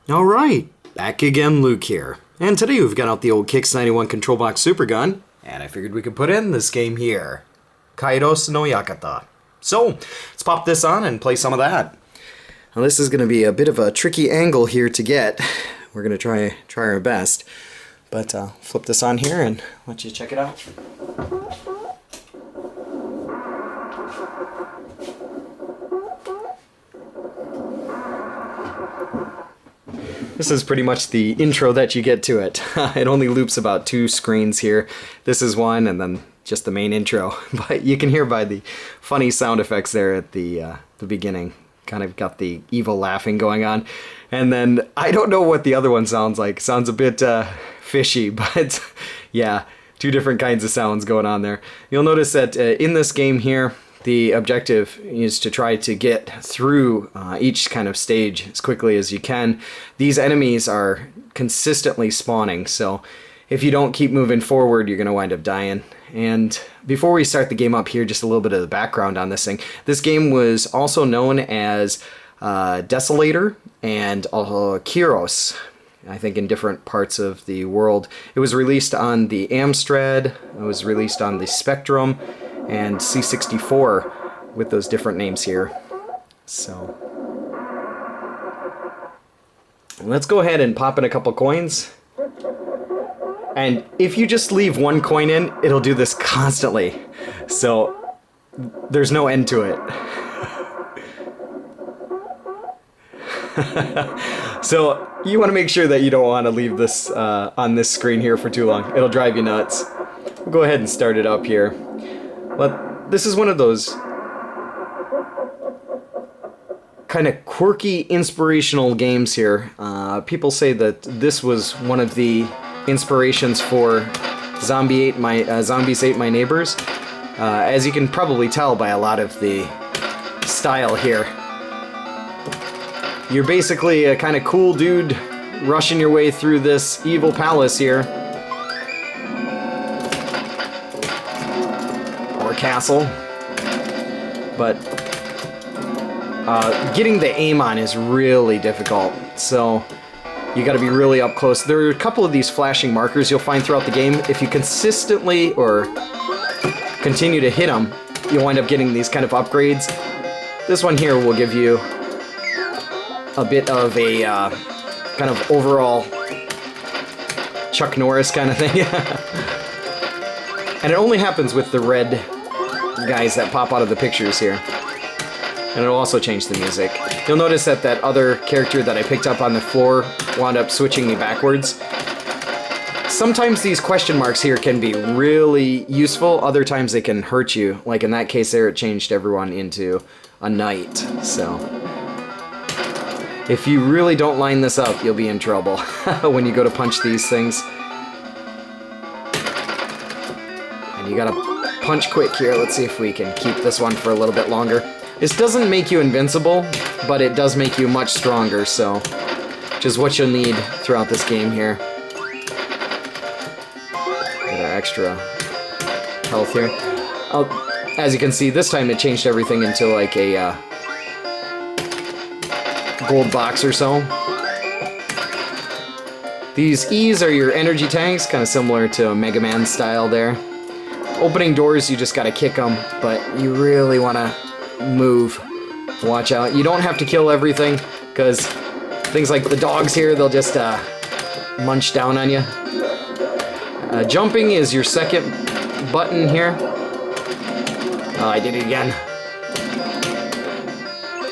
Alright, back again, Luke here. And today we've got out the old Kix 91 Control Box Super Gun, and I figured we could put in this game here. Kairos no Yakata. So, let's pop this on and play some of that. Now this is going to be a bit of a tricky angle here to get. We're going to try our best. But flip this on here and let you check it out. This is pretty much the intro that you get to it. It only loops about 2 screens here. This is one, and then just the main intro. But you can hear by the funny sound effects there at the beginning. Kind of got the evil laughing going on. And then, I don't know what the other one sounds like. Sounds a bit fishy, but yeah, 2 different kinds of sounds going on there. You'll notice that in this game here, the objective is to try to get through each kind of stage as quickly as you can. These enemies are consistently spawning, so if you don't keep moving forward, you're going to wind up dying. And before we start the game up here, just a little bit of the background on this thing. This game was also known as Desolator and Kyros, I think in different parts of the world. It was released on the Amstrad, it was released on the Spectrum, and C64 with those different names here. So let's go ahead and pop in a couple coins. And if you just leave 1 coin in, it'll do this constantly. So there's no end to it. So you want to make sure that you don't want to leave this on this screen here for too long. It'll drive you nuts. We'll go ahead and start it up here. But this is one of those kind of quirky, inspirational games here. People say that this was one of the inspirations for Zombies Ate My Neighbors. As you can probably tell by a lot of the style here. You're basically a kind of cool dude rushing your way through this evil palace here. Or castle. But getting the aim on is really difficult. So you got to be really up close. There are a couple of these flashing markers you'll find throughout the game. If you consistently or continue to hit them, you'll wind up getting these kind of upgrades. This one here will give you a bit of a kind of overall Chuck Norris kind of thing. And it only happens with the red guys that pop out of the pictures here. And it'll also change the music. You'll notice that that other character that I picked up on the floor wound up switching me backwards. Sometimes these question marks here can be really useful, other times they can hurt you. Like in that case there, it changed everyone into a knight, so if you really don't line this up, you'll be in trouble when you go to punch these things. And you gotta punch quick here. Let's see if we can keep this one for a little bit longer. This doesn't make you invincible, but it does make you much stronger, so which is what you'll need throughout this game here. Get our extra health here. As you can see, this time it changed everything into like a gold box or so. These E's are your energy tanks, kind of similar to a Mega Man style there. Opening doors, you just gotta kick them, but you really want to move. Watch out. You don't have to kill everything, because things like the dogs here, they'll just munch down on you. Jumping is your second button here. Oh, I did it again.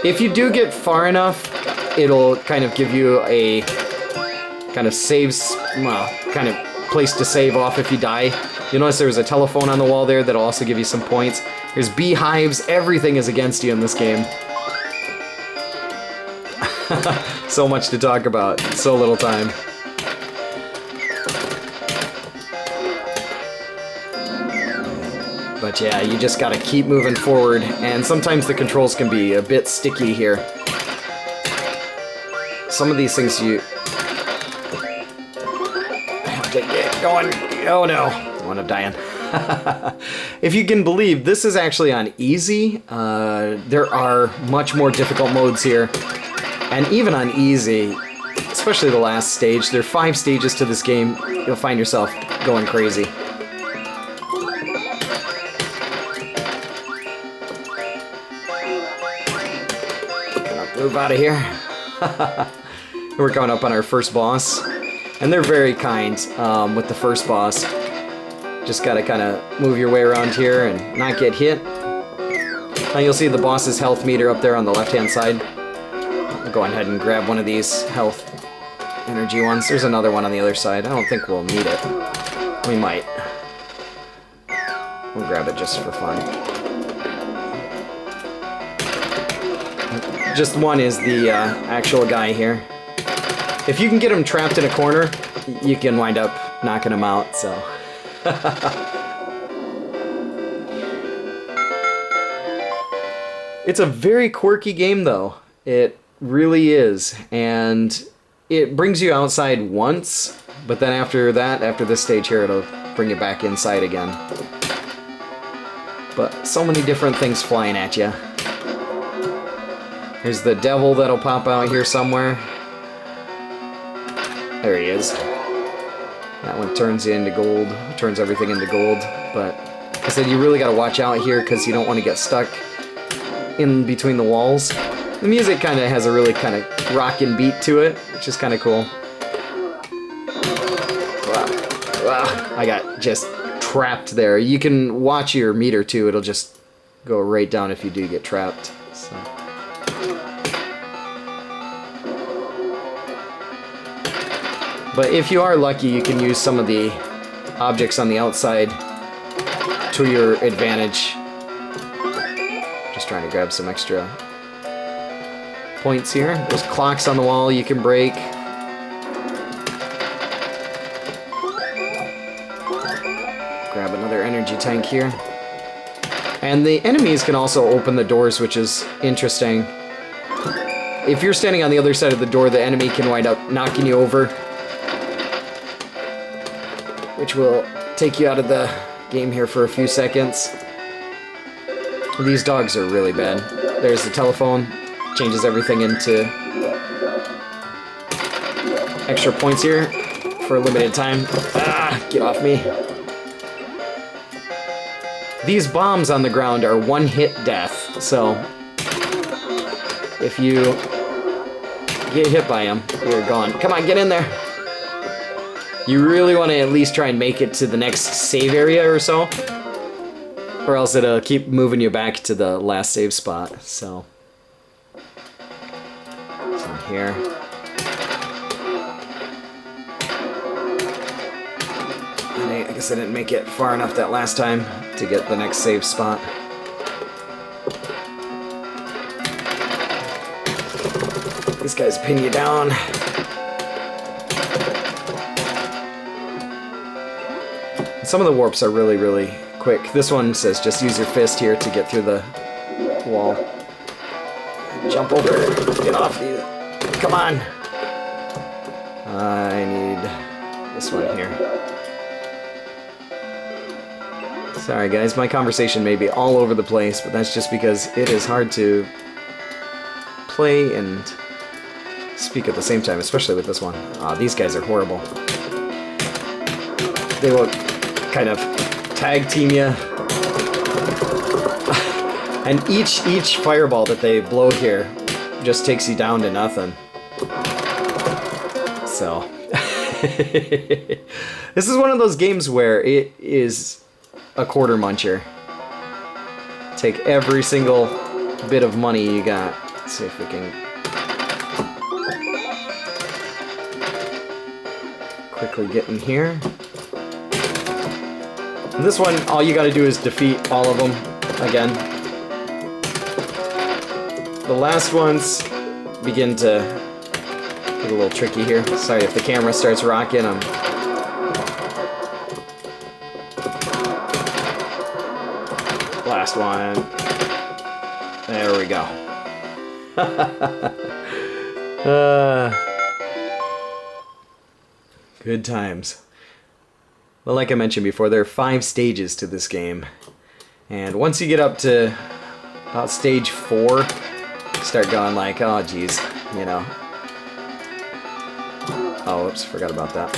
If you do get far enough, it'll kind of give you a kind of kind of place to save off if you die. You'll notice there's a telephone on the wall there that'll also give you some points. There's beehives. Everything is against you in this game. So much to talk about. So little time. But yeah, you just gotta keep moving forward, and sometimes the controls can be a bit sticky here. Some of these things you have to get going. Oh no, I wound up dying. If you can believe, this is actually on easy. There are much more difficult modes here. And even on easy, especially the last stage. There are 5 stages to this game. You'll find yourself going crazy. Move out of here. We're coming up on our first boss, and they're very kind with the first boss. Just gotta kind of move your way around here and not get hit. Now you'll see the boss's health meter up there on the left hand side. I'll go ahead and grab one of these health energy ones. There's another one on the other side. I don't think we'll need it. We might. We'll grab it just for fun. Just one is the actual guy here. If you can get him trapped in a corner, you can wind up knocking him out, so. It's a very quirky game, though. It really is. And it brings you outside once, but then after that, after this stage here, it'll bring you back inside again. But so many different things flying at you. Here's the devil that'll pop out here somewhere. There he is. That one turns you into gold, turns everything into gold. But like I said, you really gotta watch out here because you don't want to get stuck in between the walls. The music kind of has a really kind of rockin' beat to it, which is kind of cool. Wow. I got just trapped there. You can watch your meter too, it'll just go right down if you do get trapped. So. But if you are lucky, you can use some of the objects on the outside to your advantage. Just trying to grab some extra points here. There's clocks on the wall you can break. Grab another energy tank here. And the enemies can also open the doors, which is interesting. If you're standing on the other side of the door, the enemy can wind up knocking you over, which will take you out of the game here for a few seconds. These dogs are really bad. There's the telephone, changes everything into extra points here for a limited time. Ah, get off me. These bombs on the ground are one-hit death, so if you get hit by them, you're gone. Come on, get in there. You really want to at least try and make it to the next save area or so, or else it'll keep moving you back to the last save spot. So, here. I guess I didn't make it far enough that last time to get the next save spot. These guys pin you down. Some of the warps are really, really quick. This one says just use your fist here to get through the wall. Jump over, get off these. Come on. I need this one here. Sorry guys, my conversation may be all over the place, but that's just because it is hard to play and speak at the same time, especially with this one. These guys are horrible. They will kind of tag team you. And each fireball that they blow here just takes you down to nothing. So this is one of those games where it is a quarter muncher. Take every single bit of money you got. Let's see if we can quickly get in here. And this one, all you gotta do is defeat all of them again. The last ones begin to get a little tricky here. Sorry if the camera starts rocking. Last one. There we go. Good times. Well, like I mentioned before, there are 5 stages to this game. And once you get up to about stage 4, start going like, oh geez, you know. Oh, oops, forgot about that.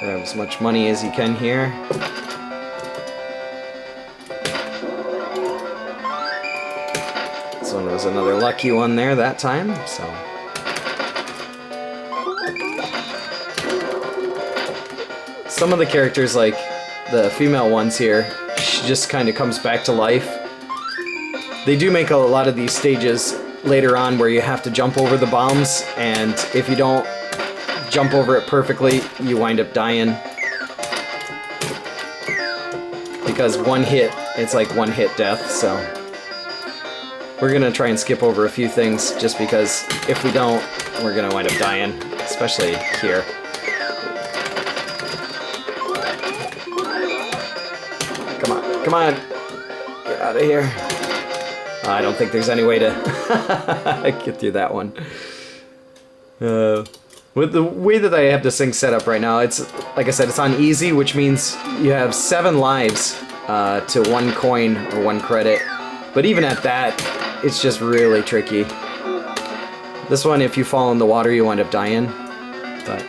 Grab as much money as you can here. This one was another lucky one there that time, so. Some of the characters, like the female ones here, she just kind of comes back to life. They do make a lot of these stages later on where you have to jump over the bombs, and if you don't jump over it perfectly, you wind up dying. Because one hit, it's like one hit death, so. We're gonna try and skip over a few things just because if we don't, we're gonna wind up dying, especially here. Come on, come on! Get out of here. I don't think there's any way to get through that one. With the way that I have this thing set up right now, it's, like I said, it's on easy, which means you have 7 lives to 1 coin or 1 credit. But even at that, it's just really tricky. This one, if you fall in the water, you wind up dying. But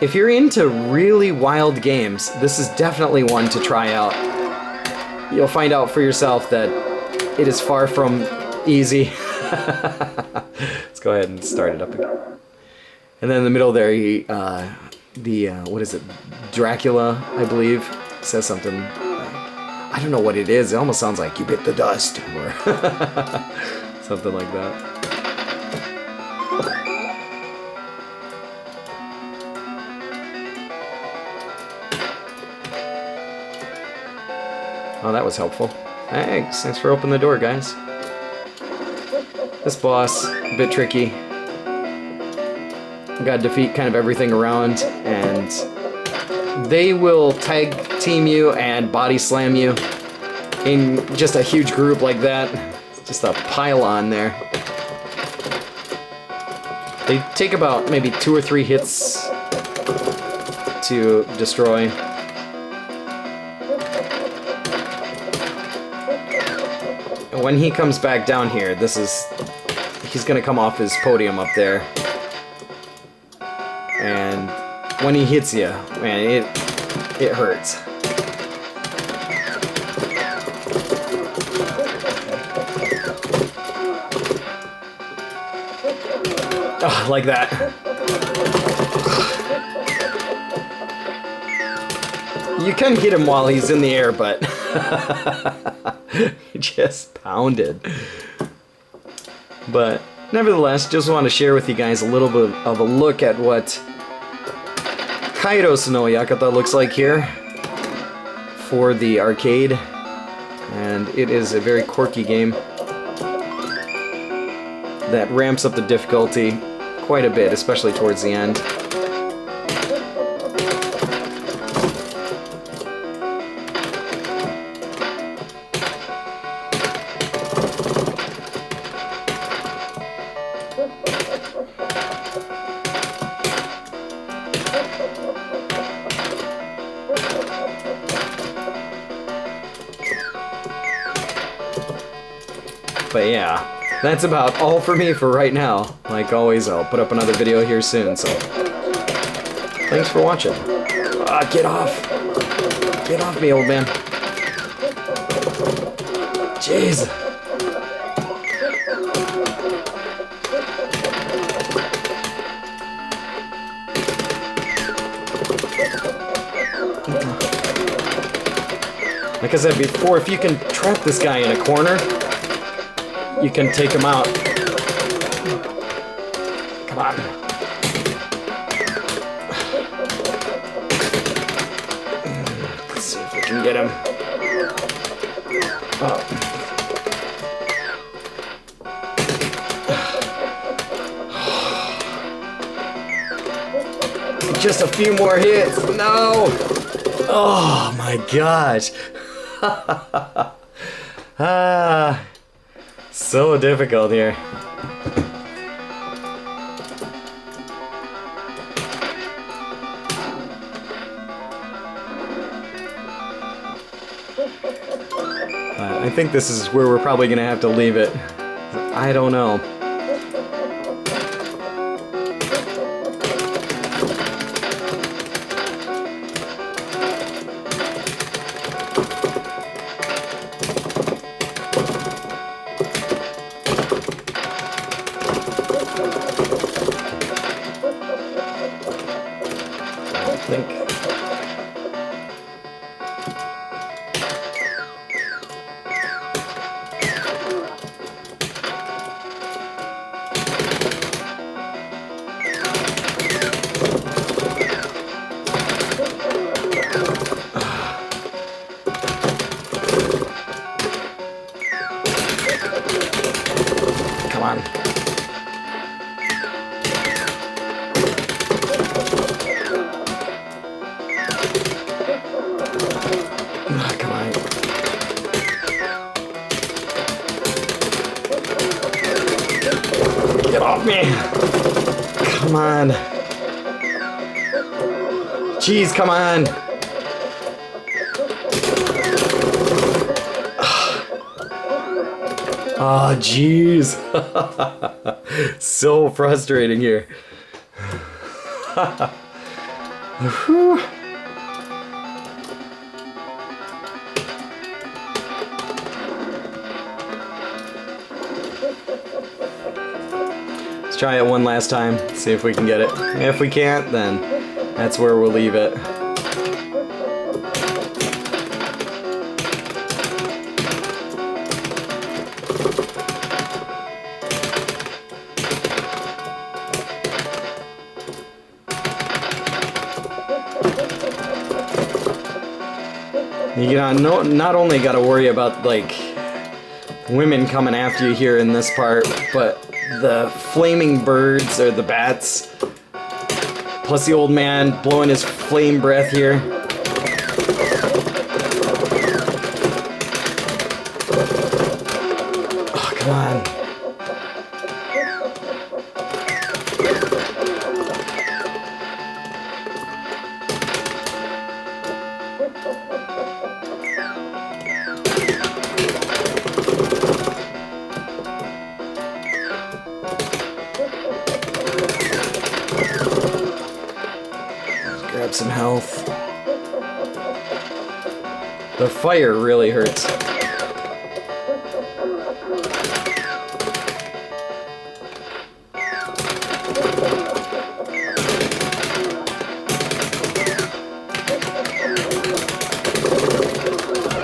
if you're into really wild games, this is definitely one to try out. You'll find out for yourself that it is far from easy. Let's go ahead and start it up again. And then in the middle there, what is it? Dracula, I believe, says something. I don't know what it is. It almost sounds like you bit the dust, or something like that. Oh, that was helpful. Thanks. Thanks for opening the door, guys. This boss, a bit tricky. Gotta defeat kind of everything around, and they will tag team you and body slam you in just a huge group like that. It's just a pile-on there. They take about maybe 2 or 3 hits to destroy. And when he comes back down here, he's gonna come off his podium up there. And when he hits you, man, it hurts. Oh, like that. You can hit him while he's in the air, but he just pounded. But nevertheless, just want to share with you guys a little bit of a look at what Kairos no Yakata looks like here for the arcade. And it is a very quirky game that ramps up the difficulty quite a bit, especially towards the end. But yeah, that's about all for me for right now. Like always, I'll put up another video here soon, so thanks for watching. Get off! Get off me, old man. Jeez. Like I said before, if you can trap this guy in a corner, you can take him out. Come on. Let's see if we can get him. Oh. Just a few more hits. No! Oh my gosh. So difficult here. I think this is where we're probably gonna have to leave it. I don't know. Get off me! Come on. Jeez, come on. Oh, jeez. So frustrating here. Let's try it one last time, see if we can get it. If we can't, then that's where we'll leave it. You know, not only got to worry about, like, women coming after you here in this part, but the flaming birds or the bats, plus the old man blowing his flame breath here. Oh, come on. Grab some health. The fire really hurts.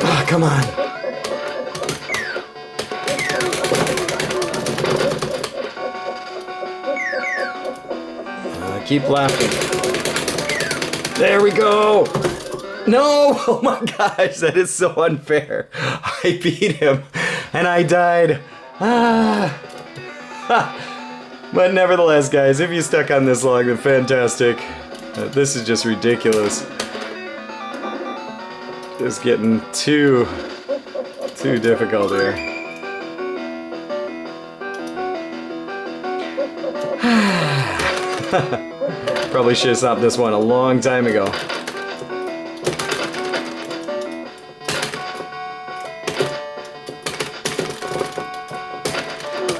Oh, come on. Keep laughing. There we go! No! Oh my gosh, that is so unfair. I beat him, and I died. Ah! But nevertheless, guys, if you stuck on this long, then fantastic. This is just ridiculous. It's getting too difficult here. Probably should have stopped this one a long time ago.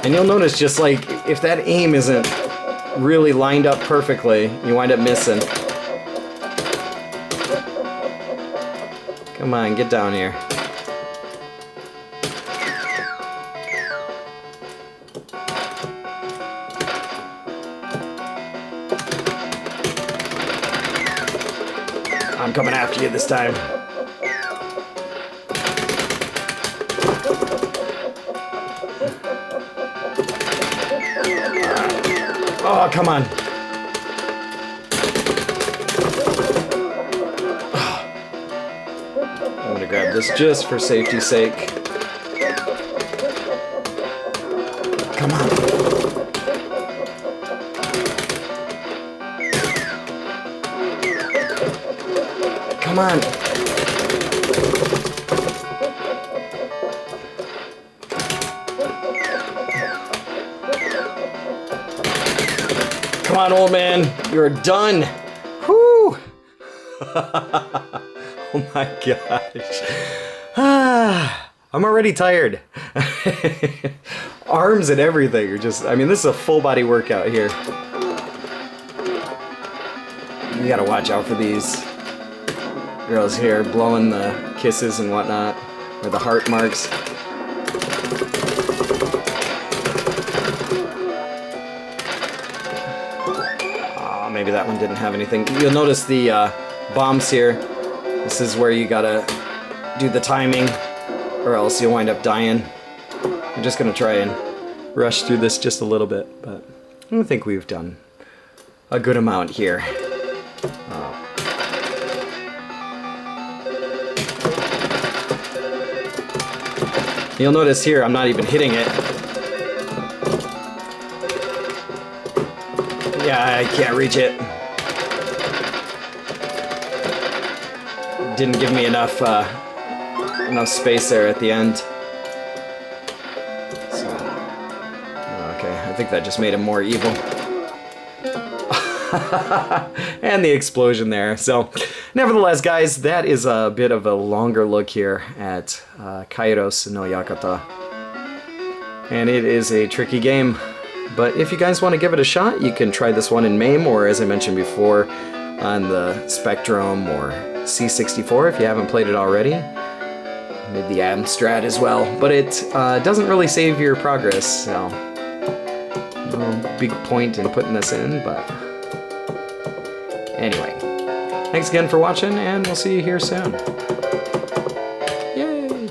And you'll notice, just like, if that aim isn't really lined up perfectly, you wind up missing. Come on, get down here. I'm coming after you this time. Oh, come on. I'm gonna grab this just for safety's sake. Come on. Come on. Come on, old man. You're done. Whew. Oh my gosh. I'm already tired. Arms and everything are just, I mean, this is a full body workout here. You gotta watch out for these girls here blowing the kisses and whatnot, or the heart marks. Oh, maybe that one didn't have anything. You'll notice the bombs here. This is where you gotta do the timing, or else you'll wind up dying. I'm just gonna try and rush through this just a little bit, but I don't think we've done a good amount here. You'll notice here I'm not even hitting it. Yeah, I can't reach it. Didn't give me enough space there at the end. So, okay, I think that just made him more evil. And the explosion there. So, nevertheless, guys, that is a bit of a longer look here at Kairos no Yakata. And it is a tricky game. But if you guys want to give it a shot, you can try this one in MAME, or as I mentioned before, on the Spectrum or C64 if you haven't played it already. Maybe the Amstrad as well. But it doesn't really save your progress, so no big point in putting this in, but anyway. Thanks again for watching, and we'll see you here soon. Yay!